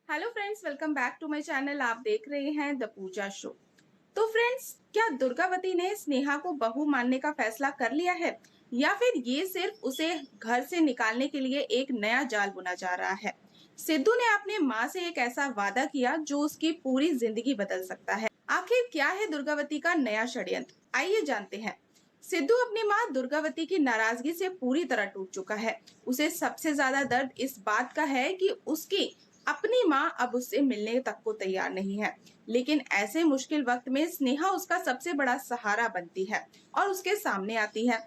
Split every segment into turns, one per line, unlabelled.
Hello friends, welcome back to my channel. आप देख रहे हैं द पूजा शो। तो फ्रेंड्स, क्या दुर्गावती ने स्नेहा को बहू मानने का फैसला कर लिया है या फिर ये सिर्फ उसे घर से निकालने के लिए एक नया जाल बुना जा रहा है? सिद्धू ने अपने माँ से एक ऐसा वादा किया जो उसकी पूरी जिंदगी बदल सकता है। आखिर क्या है दुर्गावती का नया षड्यंत्र? आइए जानते हैं। सिद्धू अपनी माँ दुर्गावती की नाराजगी से पूरी तरह टूट चुका है। उसे सबसे ज्यादा दर्द इस बात का है कि उसकी अपनी माँ अब उससे मिलने तक को तैयार नहीं है। लेकिन ऐसे मुश्किल वक्त में स्नेहा उसका सबसे बड़ा सहारा बनती है और उसके सामने आती है।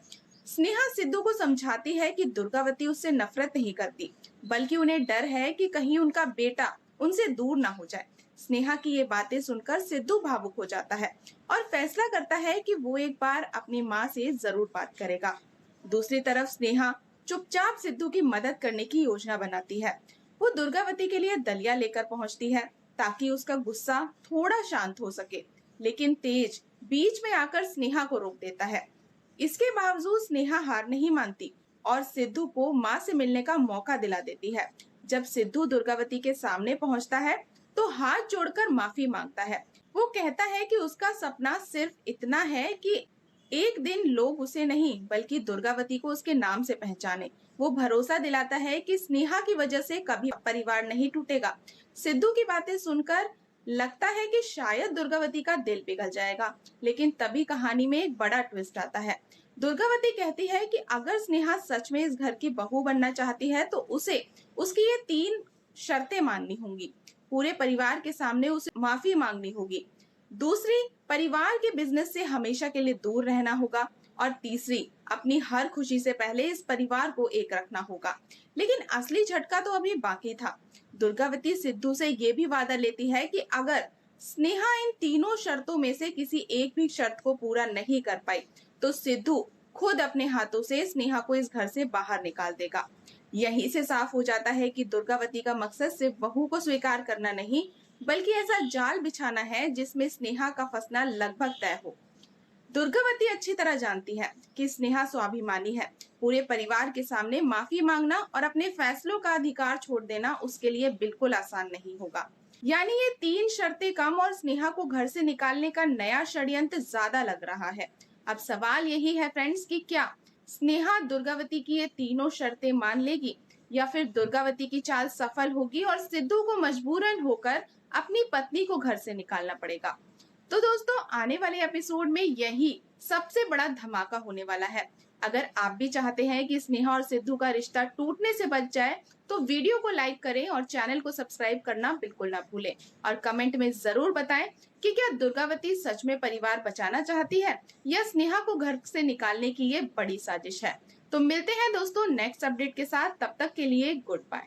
स्नेहा सिद्धू को समझाती है कि दुर्गावती उससे नफरत नहीं करती, बल्कि उन्हें डर है कि कहीं उनका बेटा उनसे दूर ना हो जाए। स्नेहा की ये बातें सुनकर सिद्धू भावुक हो जाता है और फैसला करता है कि वो एक बार अपनी माँ से जरूर बात करेगा। दूसरी तरफ स्नेहा चुपचाप सिद्धू की मदद करने की योजना बनाती है। वो दुर्गावती के लिए दलिया लेकर पहुंचती है ताकि उसका गुस्सा थोड़ा शांत हो सके, लेकिन तेज बीच में आकर स्नेहा को रोक देता है। इसके बावजूद स्नेहा हार नहीं मानती और सिद्धू को माँ से मिलने का मौका दिला देती है। जब सिद्धू दुर्गावती के सामने पहुंचता है तो हाथ जोड़कर माफी मांगता है। वो कहता है कि उसका सपना सिर्फ इतना है कि एक दिन लोग उसे नहीं बल्कि दुर्गावती को उसके नाम से पहचाने। वो भरोसा दिलाता है कि स्नेहा की वजह से कभी परिवार नहीं टूटेगा। सिद्धू की बातें सुनकर लगता है कि शायद दुर्गावती का दिल पिघल जाएगा, लेकिन तभी कहानी में एक बड़ा ट्विस्ट आता है। दुर्गावती कहती है कि अगर स्नेहा सच में इस घर की बहू बनना चाहती है तो उसे उसकी ये 3 शर्तें माननी होंगी। पूरे परिवार के सामने उसे माफी मांगनी होगी। दूसरी, परिवार के बिजनेस से हमेशा के लिए दूर रहना होगा। और तीसरी, अपनी हर खुशी से पहले इस परिवार को एक रखना होगा। लेकिन असली झटका तो अभी बाकी था। दुर्गावती सिद्धू से ये भी वादा लेती है कि अगर स्नेहा इन तीनों शर्तों में से किसी एक भी शर्त को पूरा नहीं कर पाई तो सिद्धू खुद अपने हाथों से स्नेहा को इस घर से बाहर निकाल देगा। यहीं से साफ हो जाता है कि दुर्गावती का मकसद सिर्फ बहू को स्वीकार करना नहीं, बल्कि ऐसा जाल बिछाना है जिसमें स्नेहा का फंसना लगभग तय हो। दुर्गावती अच्छी तरह जानती है कि स्नेहा स्वाभिमानी है। पूरे परिवार के सामने माफी मांगना और अपने फैसलों का अधिकार छोड़ देना उसके लिए बिल्कुल आसान नहीं होगा। यानी ये 3 शर्तें कम और स्नेहा को घर से निकालने का नया षड्यंत्र ज्यादा लग रहा है। अब सवाल यही है फ्रेंड्स कि क्या स्नेहा दुर्गावती की ये तीनों शर्तें मान लेगी या फिर दुर्गावती की चाल सफल होगी और सिद्धू को मजबूरन होकर अपनी पत्नी को घर से निकालना पड़ेगा। तो दोस्तों, आने वाले एपिसोड में यही सबसे बड़ा धमाका होने वाला है। अगर आप भी चाहते हैं कि स्नेहा और सिद्धू का रिश्ता टूटने से बच जाए तो वीडियो को लाइक करें और चैनल को सब्सक्राइब करना बिल्कुल ना भूलें। और कमेंट में जरूर बताएं कि क्या दुर्गावती सच में परिवार बचाना चाहती है या स्नेहा को घर से निकालने की ये बड़ी साजिश है। तो मिलते हैं दोस्तों नेक्स्ट अपडेट के साथ। तब तक के लिए गुड बाय।